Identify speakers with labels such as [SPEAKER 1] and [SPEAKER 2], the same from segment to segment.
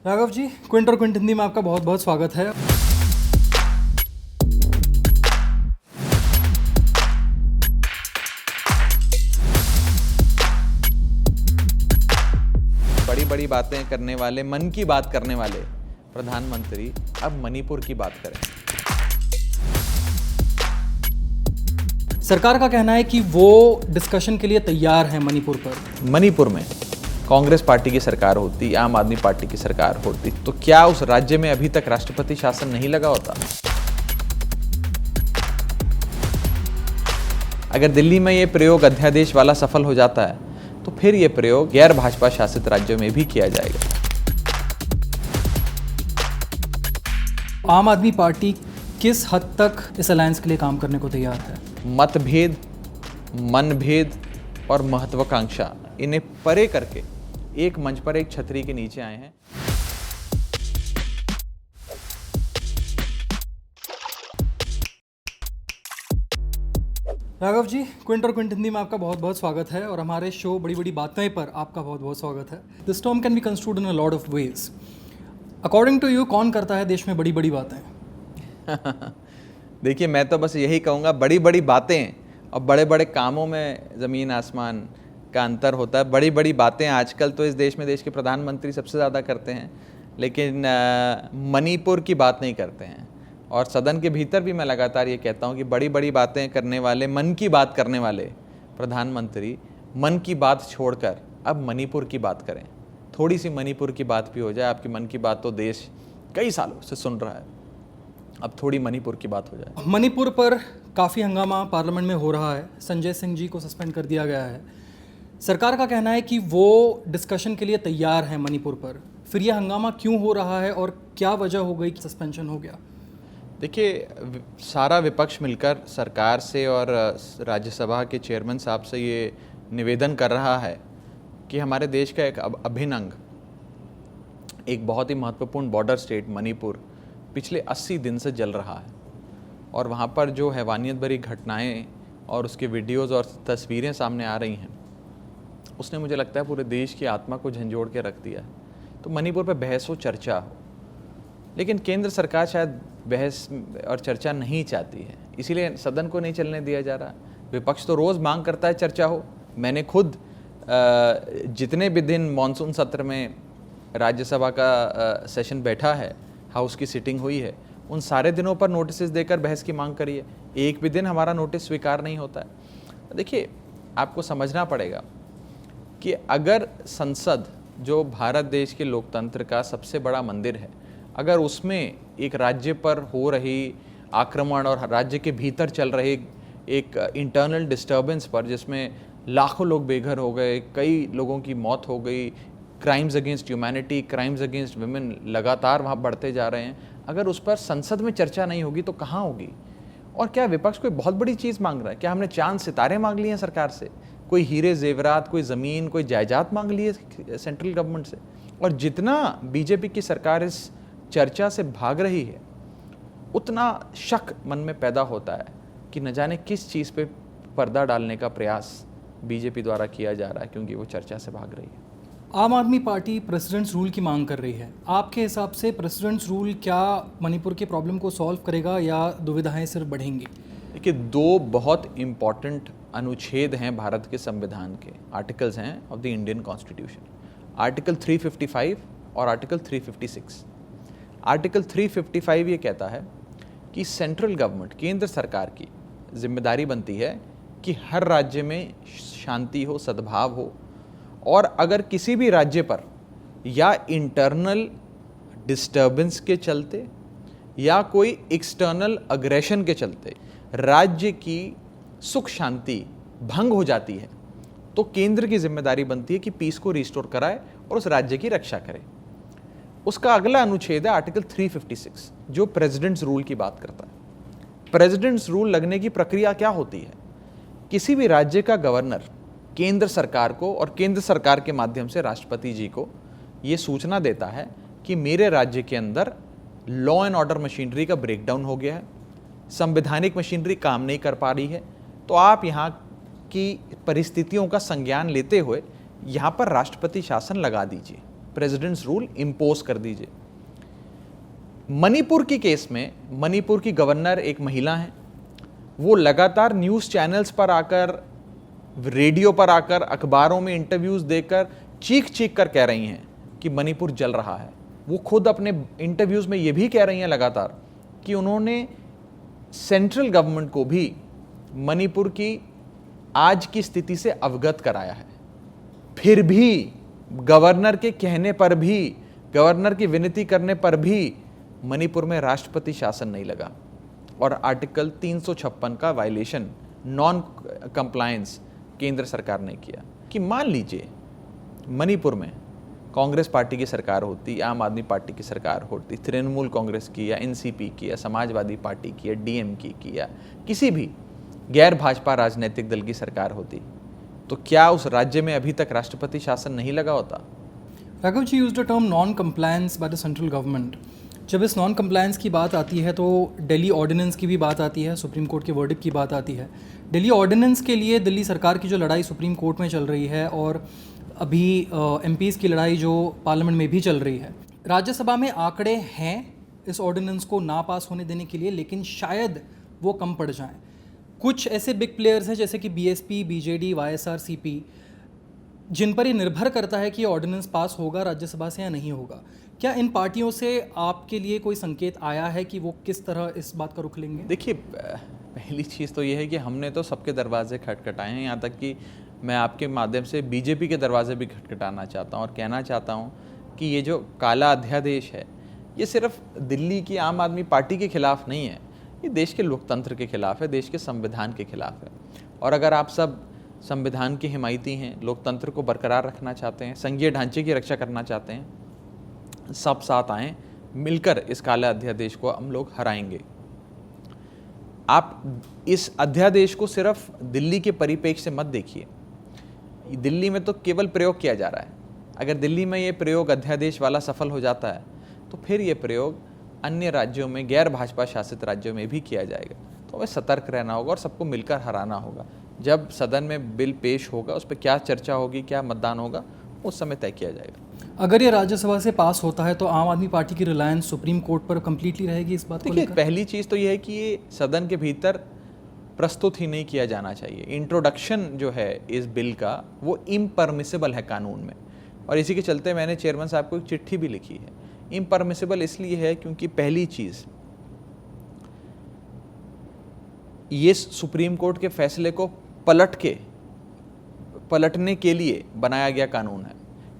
[SPEAKER 1] Raghav ji, Quint और Quint Hindi में आपका बहुत बहुत स्वागत है।
[SPEAKER 2] बड़ी बड़ी बातें करने वाले, मन की बात करने वाले प्रधानमंत्री अब मणिपुर की बात करें।
[SPEAKER 1] सरकार का कहना है कि वो डिस्कशन के लिए तैयार है मणिपुर पर।
[SPEAKER 2] मणिपुर में कांग्रेस पार्टी की सरकार होती, आम आदमी पार्टी की सरकार होती, तो क्या उस राज्य में अभी तक राष्ट्रपति शासन नहीं लगा होता? अगर दिल्ली में ये प्रयोग अध्यादेश वाला सफल हो जाता है तो फिर ये प्रयोग गैर भाजपा शासित राज्यों में भी किया जाएगा।
[SPEAKER 1] आम आदमी पार्टी किस हद तक इस अलायंस के लिए काम करने को तैयार है?
[SPEAKER 2] मतभेद, मनभेद और महत्वाकांक्षा, इन्हें परे करके एक मंच पर एक छतरी के नीचे आए हैं।
[SPEAKER 1] राघव जी, क्विंट और क्विंट हिंदी में आपका बहुत बहुत स्वागत है और हमारे शो बड़ी बड़ी बातें पर आपका बहुत बहुत स्वागत है। This term can be construed in a lot of ways. According to you, कौन करता है देश में बड़ी बड़ी बातें?
[SPEAKER 2] देखिए, मैं तो बस यही कहूँगा, बड़ी बड़ी बातें और बड़े बड़े कामों में ज़मीन आसमान का अंतर होता है। बड़ी बड़ी बातें आजकल तो इस देश में देश के प्रधानमंत्री सबसे ज़्यादा करते हैं, लेकिन मणिपुर की बात नहीं करते हैं। और सदन के भीतर भी मैं लगातार ये कहता हूँ कि बड़ी बड़ी बातें करने वाले, मन की बात करने वाले प्रधानमंत्री मन की बात छोड़कर अब मणिपुर की बात करें। थोड़ी सी मणिपुर की बात भी हो जाए। आपकी मन की बात तो देश कई सालों से सुन रहा है, अब थोड़ी मणिपुर की बात हो जाए।
[SPEAKER 1] मणिपुर पर काफ़ी हंगामा पार्लियामेंट में हो रहा है। संजय सिंह जी को सस्पेंड कर दिया गया है। सरकार का कहना है कि वो डिस्कशन के लिए तैयार है मणिपुर पर। फिर यह हंगामा क्यों हो रहा है और क्या वजह हो गई कि सस्पेंशन हो गया?
[SPEAKER 2] देखिए, सारा विपक्ष मिलकर सरकार से और राज्यसभा के चेयरमैन साहब से ये निवेदन कर रहा है कि हमारे देश का एक अभिन्न अंग, एक बहुत ही महत्वपूर्ण बॉर्डर स्टेट मणिपुर पिछले 80 दिन से जल रहा है। और वहाँ पर जो हैवानियत भरी घटनाएं और उसके वीडियोस और तस्वीरें सामने आ रही हैं, उसने मुझे लगता है पूरे देश की आत्मा को झंझोड़ के रख दिया है। तो मणिपुर पर बहस हो, चर्चा हो, लेकिन केंद्र सरकार शायद बहस और चर्चा नहीं चाहती है, इसीलिए सदन को नहीं चलने दिया जा रहा। विपक्ष तो रोज़ मांग करता है चर्चा हो। मैंने खुद जितने भी दिन मॉनसून सत्र में राज्यसभा का सेशन बैठा है, हाउस की सिटिंग हुई है, उन सारे दिनों पर नोटिस देकर बहस की मांग करी है। एक भी दिन हमारा नोटिस स्वीकार नहीं होता है। देखिए, आपको समझना पड़ेगा कि अगर संसद, जो भारत देश के लोकतंत्र का सबसे बड़ा मंदिर है, अगर उसमें एक राज्य पर हो रही आक्रमण और राज्य के भीतर चल रहे एक इंटरनल डिस्टर्बेंस पर, जिसमें लाखों लोग बेघर हो गए, कई लोगों की मौत हो गई, crimes against humanity, crimes against women लगातार वहाँ बढ़ते जा रहे हैं, अगर उस पर संसद में चर्चा नहीं होगी तो कहाँ होगी? और क्या विपक्ष कोई बहुत बड़ी चीज़ मांग रहा है? क्या हमने चांद सितारे मांग लिए हैं सरकार से? कोई हीरे जेवरात, कोई ज़मीन, कोई जायदाद मांग ली है सेंट्रल गवर्नमेंट से? और जितना बीजेपी की सरकार इस चर्चा से भाग रही है, उतना शक मन में पैदा होता है कि न जाने किस चीज़ पे पर्दा डालने का प्रयास बीजेपी द्वारा किया जा रहा है, क्योंकि वो चर्चा से भाग रही है।
[SPEAKER 1] आम आदमी पार्टी प्रेसिडेंट्स रूल की मांग कर रही है। आपके हिसाब से प्रेसिडेंट्स रूल क्या मणिपुर की प्रॉब्लम को सॉल्व करेगा या दुविधाएं सिर्फ बढ़ेंगी?
[SPEAKER 2] देखिए, दो बहुत इम्पॉर्टेंट अनुच्छेद हैं भारत के संविधान के, आर्टिकल्स हैं of the Indian constitution, article 355 और आर्टिकल 356। आर्टिकल 355 ये कहता है कि सेंट्रल गवर्नमेंट, केंद्र सरकार की जिम्मेदारी बनती है कि हर राज्य में शांति हो, सद्भाव हो, और अगर किसी भी राज्य पर या इंटरनल डिस्टर्बेंस के चलते या कोई एक्सटर्नल अग्रेशन के चलते राज्य की सुख शांति भंग हो जाती है, तो केंद्र की जिम्मेदारी बनती है कि पीस को रिस्टोर कराए और उस राज्य की रक्षा करे। उसका अगला अनुच्छेद है आर्टिकल 356, जो प्रेसिडेंट्स रूल की बात करता है। प्रेसिडेंट्स रूल लगने की प्रक्रिया क्या होती है? किसी भी राज्य का गवर्नर केंद्र सरकार को और केंद्र सरकार के माध्यम से राष्ट्रपति जी को ये सूचना देता है कि मेरे राज्य के अंदर लॉ एंड ऑर्डर मशीनरी का ब्रेकडाउन हो गया है, संवैधानिक मशीनरी काम नहीं कर पा रही है, तो आप यहाँ की परिस्थितियों का संज्ञान लेते हुए यहाँ पर राष्ट्रपति शासन लगा दीजिए। प्रेसिडेंट्स रूल इम्पोज कर दीजिए। मणिपुर की केस में मणिपुर की गवर्नर एक महिला हैं, वो लगातार न्यूज़ चैनल्स पर आकर, रेडियो पर आकर, अखबारों में इंटरव्यूज़ देकर चीख चीख कर कह रही हैं कि मणिपुर जल रहा है। वो खुद अपने इंटरव्यूज़ में ये भी कह रही हैं लगातार कि उन्होंने सेंट्रल गवर्नमेंट को भी मणिपुर की आज की स्थिति से अवगत कराया है। फिर भी गवर्नर के कहने पर भी, गवर्नर की विनती करने पर भी मणिपुर में राष्ट्रपति शासन नहीं लगा और आर्टिकल 356 का वायलेशन, नॉन कंप्लायंस केंद्र सरकार ने किया। कि मान लीजिए मणिपुर में कांग्रेस पार्टी की सरकार होती, आम आदमी पार्टी की सरकार होती, तृणमूल कांग्रेस की या एनसीपी की या समाजवादी पार्टी की या डीएमके की या किसी भी गैर भाजपा राजनीतिक दल की सरकार होती, तो क्या उस राज्य में अभी तक राष्ट्रपति शासन नहीं लगा होता?
[SPEAKER 1] Raghav ji used the term non compliance by the central government. जब इस नॉन कंप्लायंस की बात आती है तो दिल्ली ऑर्डिनेंस की भी बात आती है, सुप्रीम कोर्ट के वर्डिक्ट की बात आती है। दिल्ली ऑर्डिनेंस के लिए दिल्ली सरकार की जो लड़ाई सुप्रीम कोर्ट में चल रही है और अभी एमपीज़ की लड़ाई जो पार्लियामेंट में भी चल रही है, राज्यसभा में आंकड़े हैं इस ऑर्डिनेंस को ना पास होने देने के लिए, लेकिन शायद वो कम पड़ जाएं। कुछ ऐसे बिग प्लेयर्स हैं जैसे कि बीएसपी, बीजेडी, वाईएसआरसीपी, जिन पर ये निर्भर करता है कि ये ऑर्डिनेंस पास होगा राज्यसभा से या नहीं होगा। क्या इन पार्टियों से आपके लिए कोई संकेत आया है कि वो किस तरह इस बात का रुख लेंगे?
[SPEAKER 2] देखिए, पहली चीज़ तो ये है कि हमने तो सबके दरवाजे खटखटाए हैं, यहाँ तक कि मैं आपके माध्यम से बीजेपी के दरवाजे भी खटखटाना चाहता हूँ और कहना चाहता हूँ कि ये जो काला अध्यादेश है, ये सिर्फ दिल्ली की आम आदमी पार्टी के खिलाफ नहीं है, ये देश के लोकतंत्र के खिलाफ है, देश के संविधान के खिलाफ है। और अगर आप सब संविधान के हिमायती हैं, लोकतंत्र को बरकरार रखना चाहते हैं, संघीय ढांचे की रक्षा करना चाहते हैं, सब साथ आएँ, मिलकर इस काला अध्यादेश को हम लोग हराएंगे। आप इस अध्यादेश को सिर्फ दिल्ली के परिप्रेक्ष्य से मत देखिए। दिल्ली में तो केवल प्रयोग किया जा रहा है। अगर दिल्ली में ये प्रयोग अध्यादेश वाला सफल हो जाता है तो फिर ये प्रयोग अन्य राज्यों में, गैर भाजपा शासित राज्यों में भी किया जाएगा। तो हमें सतर्क रहना होगा और सबको मिलकर हराना होगा। जब सदन में बिल पेश होगा, उस पर क्या चर्चा होगी, क्या मतदान होगा, उस समय तय किया जाएगा।
[SPEAKER 1] अगर ये राज्यसभा से पास होता है तो आम आदमी पार्टी की रिलायंस सुप्रीम कोर्ट पर कंप्लीटली रहेगी इस बात को
[SPEAKER 2] देखिए,
[SPEAKER 1] लेकर?
[SPEAKER 2] पहली चीज़ तो ये है कि ये सदन के भीतर प्रस्तुत ही नहीं किया जाना चाहिए। इंट्रोडक्शन जो है इस बिल का वो इम्परमिसिबल है कानून में, और इसी के चलते मैंने चेयरमैन साहब को एक चिट्ठी भी लिखी है। इम्परमिसिबल इसलिए है क्योंकि पहली चीज़, ये सुप्रीम कोर्ट के फैसले को पलटने के लिए बनाया गया कानून है।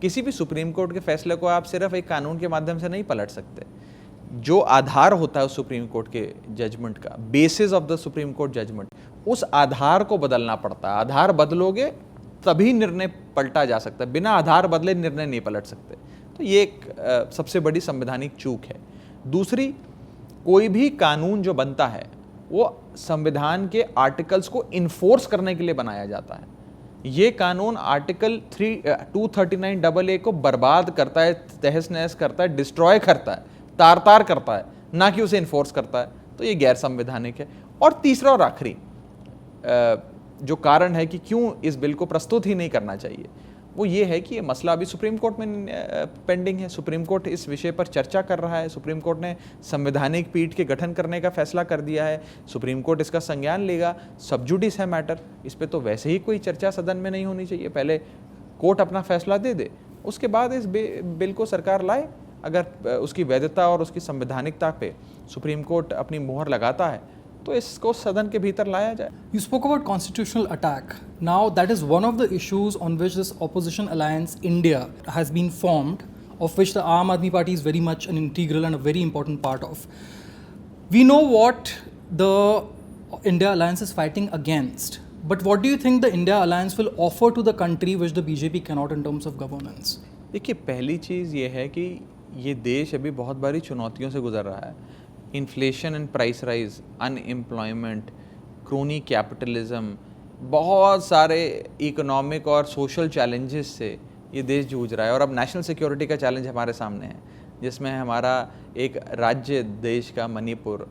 [SPEAKER 2] किसी भी सुप्रीम कोर्ट के फैसले को आप सिर्फ एक कानून के माध्यम से नहीं पलट सकते। जो आधार होता है उस सुप्रीम कोर्ट के जजमेंट का, basis of the supreme court judgement, उस आधार को बदलना पड़ता है। आधार बदलोगे तभी निर्णय पलटा जा सकता है, बिना आधार बदले निर्णय नहीं पलट सकते। तो ये एक सबसे बड़ी संवैधानिक चूक है। दूसरी, कोई भी कानून जो बनता है वो संविधान के आर्टिकल्स को इन्फोर्स करने के लिए बनाया जाता है। ये कानून आर्टिकल 239AA को बर्बाद करता है, तहस नहस करता है, डिस्ट्रॉय करता है, तार तार करता है, ना कि उसे इन्फोर्स करता है। तो ये गैर संवैधानिक है। और तीसरा और आखिरी जो कारण है कि क्यों इस बिल को प्रस्तुत ही नहीं करना चाहिए, वो ये है कि ये मसला अभी सुप्रीम कोर्ट में पेंडिंग है। सुप्रीम कोर्ट इस विषय पर चर्चा कर रहा है। सुप्रीम कोर्ट ने संवैधानिक पीठ के गठन करने का फैसला कर दिया है। सुप्रीम कोर्ट इसका संज्ञान लेगा। सब जुडिस है मैटर, इस पे तो वैसे ही कोई चर्चा सदन में नहीं होनी चाहिए। पहले कोर्ट अपना फैसला दे दे, उसके बाद इस बिल को सरकार लाए। अगर उसकी वैधता और उसकी संवैधानिकता पे सुप्रीम कोर्ट अपनी मोहर लगाता है तो इसको सदन के भीतर लाया जाए।
[SPEAKER 1] You spoke about constitutional attack. Now that is one of the issues on which this opposition alliance India has been formed, of which the Aam Aadmi Party is very much an integral and a very important part of. We know what the India alliance is fighting against, but what do you think the India alliance will offer to the country which the BJP cannot in terms of governance?
[SPEAKER 2] देखिए, पहली चीज़ ये है कि ये देश अभी बहुत बड़ी चुनौतियों से गुजर रहा है। Inflation and price rise, unemployment, crony capitalism, बहुत सारे इकोनॉमिक और सोशल चैलेंजेस से ये देश जूझ रहा है। और अब नेशनल सिक्योरिटी का चैलेंज हमारे सामने है, जिसमें हमारा एक राज्य देश का मणिपुर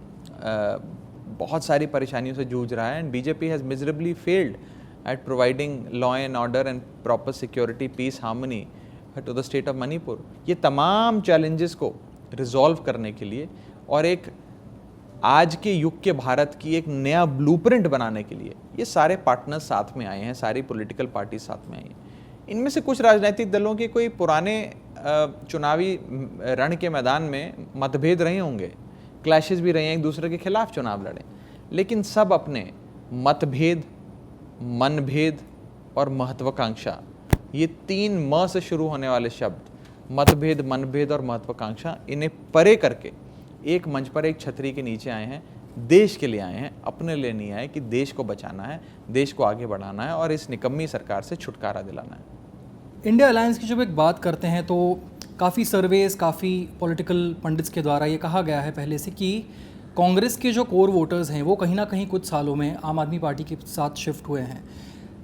[SPEAKER 2] बहुत सारी परेशानियों से जूझ रहा है। And BJP has miserably failed at providing law and order and proper security, peace, harmony to the state of Manipur. ये तमाम चैलेंजेस को रिजॉल्व करने के लिए और एक आज के युग के भारत की एक नया ब्लूप्रिंट बनाने के लिए ये सारे पार्टनर्स साथ में आए हैं, सारी पॉलिटिकल पार्टी साथ में आई हैं। इनमें से कुछ राजनीतिक दलों के कोई पुराने चुनावी रण के मैदान में मतभेद रहे होंगे, क्लैशेस भी रहे हैं, एक दूसरे के खिलाफ चुनाव लड़े, लेकिन सब अपने मतभेद, मनभेद और महत्वाकांक्षा, ये 3 म से शुरू होने वाले शब्द मतभेद, मनभेद और महत्वाकांक्षा, इन्हें परे करके एक मंच पर एक छतरी के नीचे आए हैं, देश के लिए आए हैं, अपने लिए नहीं आए कि देश को बचाना है, देश को आगे बढ़ाना है और इस निकम्मी सरकार से छुटकारा दिलाना है।
[SPEAKER 1] इंडिया अलायंस की जब एक बात करते हैं तो काफ़ी सर्वेस, काफ़ी पॉलिटिकल पंडित्स के द्वारा ये कहा गया है पहले से कि कांग्रेस के जो कोर वोटर्स हैं वो कहीं ना कहीं कुछ सालों में आम आदमी पार्टी के साथ शिफ्ट हुए हैं।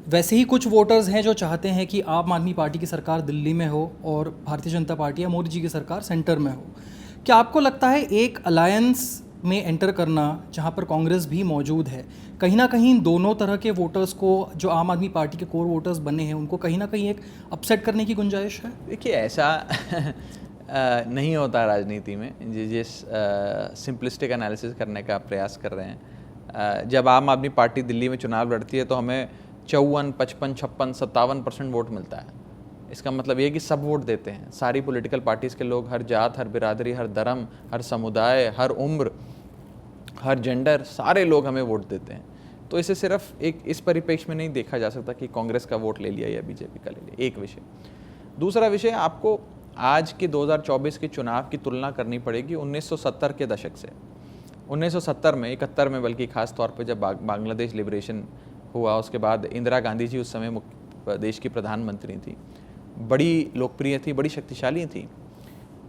[SPEAKER 1] वैसे ही कुछ वोटर्स हैं जो चाहते हैं कि आम आदमी पार्टी की सरकार दिल्ली में हो और भारतीय जनता पार्टी या मोदी जी की सरकार सेंटर में हो। क्या आपको लगता है एक अलायंस में एंटर करना जहां पर कांग्रेस भी मौजूद है, कहीं ना कहीं दोनों तरह के वोटर्स को, जो आम आदमी पार्टी के कोर वोटर्स बने हैं, उनको कहीं ना कहीं एक अपसेट करने की गुंजाइश है?
[SPEAKER 2] देखिए, ऐसा नहीं होता राजनीति में, जिस सिंपलिस्टिक एनालिसिस करने का प्रयास कर रहे हैं। जब आम आदमी पार्टी दिल्ली में चुनाव लड़ती है तो हमें 54, 55, 56, 57% वोट मिलता है। इसका मतलब ये कि सब वोट देते हैं, सारी पॉलिटिकल पार्टीज़ के लोग, हर जात, हर बिरादरी, हर धर्म, हर समुदाय, हर उम्र, हर जेंडर, सारे लोग हमें वोट देते हैं। तो इसे सिर्फ एक इस परिप्रेक्ष्य में नहीं देखा जा सकता कि कांग्रेस का वोट ले लिया या बीजेपी का ले लिया, एक विषय। दूसरा विषय, आपको आज के 2024 के चुनाव की तुलना करनी पड़ेगी 1970 के दशक से। 1970 में, 71 में बल्कि खास तौर पे जब बांग्लादेश लिबरेशन हुआ, उसके बाद इंदिरा गांधी जी उस समय देश की प्रधानमंत्री थी, बड़ी लोकप्रिय थी, बड़ी शक्तिशाली थी।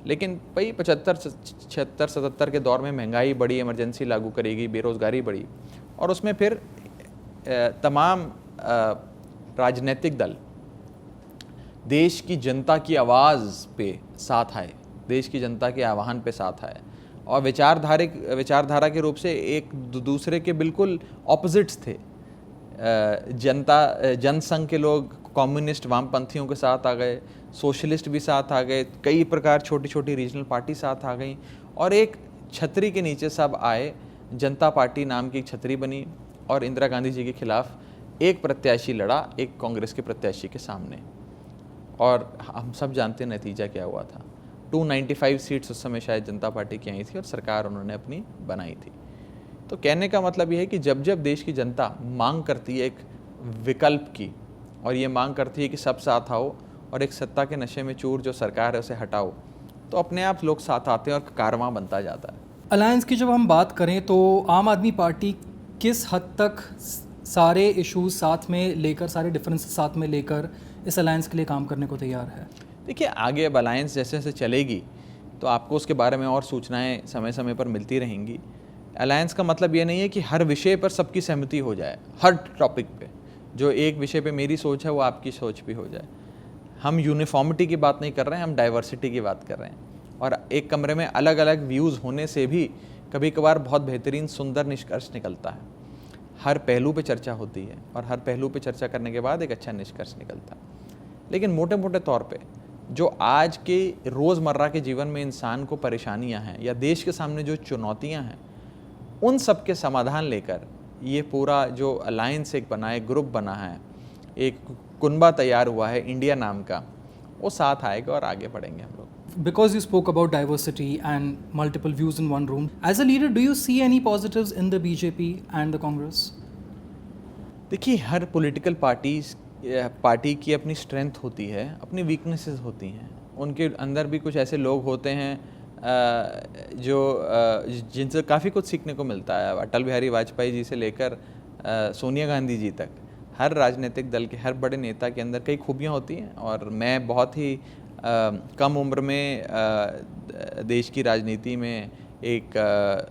[SPEAKER 2] लेकिन भाई 75, 76, 77 के दौर में महंगाई बढ़ी, इमरजेंसी लागू करेगी, बेरोज़गारी बढ़ी, और उसमें फिर तमाम राजनीतिक दल देश की जनता की आवाज़ पे साथ आए, देश की जनता के आह्वान पे साथ आए, और विचारधारा के रूप से एक दूसरे के बिल्कुल ऑपोजिट्स थे। जनसंघ के लोग कम्युनिस्ट वामपंथियों के साथ आ गए, सोशलिस्ट भी साथ आ गए, कई प्रकार छोटी छोटी रीजनल पार्टी साथ आ गई, और एक छतरी के नीचे सब आए। जनता पार्टी नाम की एक छतरी बनी और इंदिरा गांधी जी के खिलाफ एक प्रत्याशी लड़ा, एक कांग्रेस के प्रत्याशी के सामने, और हम सब जानते हैं नतीजा क्या हुआ था। 295 सीट्स उस समय शायद जनता पार्टी की आई थी और सरकार उन्होंने अपनी बनाई थी। तो कहने का मतलब यह है कि जब जब देश की जनता मांग करती है एक विकल्प की, और ये मांग करती है कि सब साथ आओ और एक सत्ता के नशे में चूर जो सरकार है उसे हटाओ, तो अपने आप लोग साथ आते हैं और कारवां बनता जाता है।
[SPEAKER 1] अलायंस की जब हम बात करें तो आम आदमी पार्टी किस हद तक सारे इश्यूज साथ में लेकर, सारे डिफरेंसेस साथ में लेकर इस अलायंस के लिए काम करने को तैयार है?
[SPEAKER 2] देखिए, आगे अब अलायंस जैसे जैसे चलेगी तो आपको उसके बारे में और सूचनाएं समय समय पर मिलती रहेंगी। अलायंस का मतलब ये नहीं है कि हर विषय पर सबकी सहमति हो जाए, हर टॉपिक पे। जो एक विषय पे मेरी सोच है वो आपकी सोच भी हो जाए। हम यूनिफॉर्मिटी की बात नहीं कर रहे हैं, हम डाइवर्सिटी की बात कर रहे हैं। और एक कमरे में अलग अलग व्यूज़ होने से भी कभी कभार बहुत बेहतरीन सुंदर निष्कर्ष निकलता है। हर पहलू पे चर्चा होती है और हर पहलू पे चर्चा करने के बाद एक अच्छा निष्कर्ष निकलता है। लेकिन मोटे मोटे तौर पे जो आज के रोज़मर्रा के जीवन में इंसान को परेशानियां हैं या देश के सामने जो चुनौतियां हैं, उन सब के समाधान लेकर ये पूरा जो अलायंस एक बना है, ग्रुप बना है, एक कुनबा तैयार हुआ है इंडिया नाम का, वो साथ आएगा और आगे बढ़ेंगे हम लोग।
[SPEAKER 1] Because you spoke about diversity and multiple views in one room, as a leader, do you see any positives in the BJP and the Congress?
[SPEAKER 2] देखिए, हर पॉलिटिकल पार्टी की अपनी स्ट्रेंथ होती है, अपनी वीकनेसेस होती हैं। उनके अंदर भी कुछ ऐसे लोग होते हैं जो जिनसे काफ़ी कुछ सीखने को मिलता है। अटल बिहारी वाजपेयी जी से लेकर सोनिया गांधी जी तक, हर राजनीतिक दल के हर बड़े नेता के अंदर कई खूबियाँ होती हैं। और मैं बहुत ही कम उम्र में देश की राजनीति में एक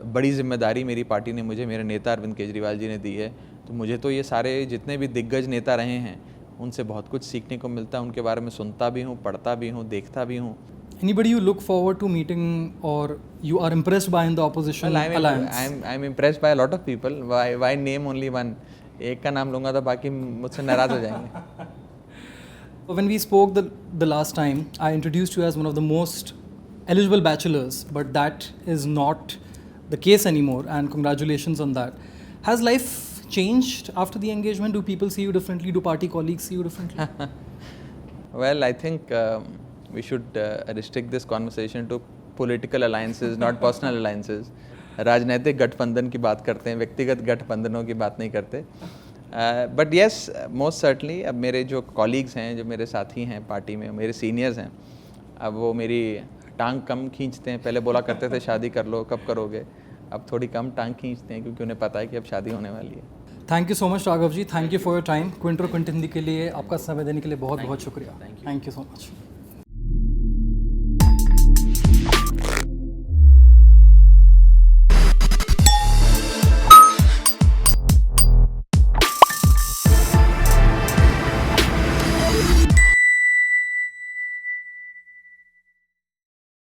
[SPEAKER 2] बड़ी जिम्मेदारी मेरी पार्टी ने मुझे, मेरे नेता अरविंद केजरीवाल जी ने दी है। तो मुझे तो ये सारे जितने भी दिग्गज नेता रहे हैं उनसे बहुत कुछ सीखने को मिलता है। उनके बारे में सुनता भी हूँ, पढ़ता भी हूँ, देखता भी हूँ।
[SPEAKER 1] Anybody you look forward to meeting or you are impressed by in the opposition alliance?
[SPEAKER 2] I'm impressed by a lot of people. Why name only one? एक का नाम लूँगा तो बाकी मुझसे नाराज़ हो जाएंगे।
[SPEAKER 1] When we spoke the last time, I introduced you as one of the most eligible bachelors, but that is not the case anymore, and congratulations on that. Has life changed after the engagement? Do people see you differently? Do party colleagues see you differently?
[SPEAKER 2] Well, I think we should restrict this conversation to political alliances, not personal alliances. राजनीतिक गठबंधन की बात करते हैं, व्यक्तिगत गठबंधनों की बात नहीं करते. बट येस, मोस्ट सर्टनली अब मेरे जो कॉलीग्स हैं, जो मेरे साथी हैं पार्टी में, मेरे सीनियर्स हैं, अब वो मेरी टांग कम खींचते हैं. पहले बोला करते थे शादी कर लो, कब करोगे. अब थोड़ी कम टांग खींचते हैं क्योंकि उन्हें पता है कि अब शादी होने वाली है.
[SPEAKER 1] Thank you so much Raghav ji, thank you for your time. क्विंटर क्विंट हिंदी के लिए आपका समय देने के लिए बहुत बहुत शुक्रिया. Thank you so much.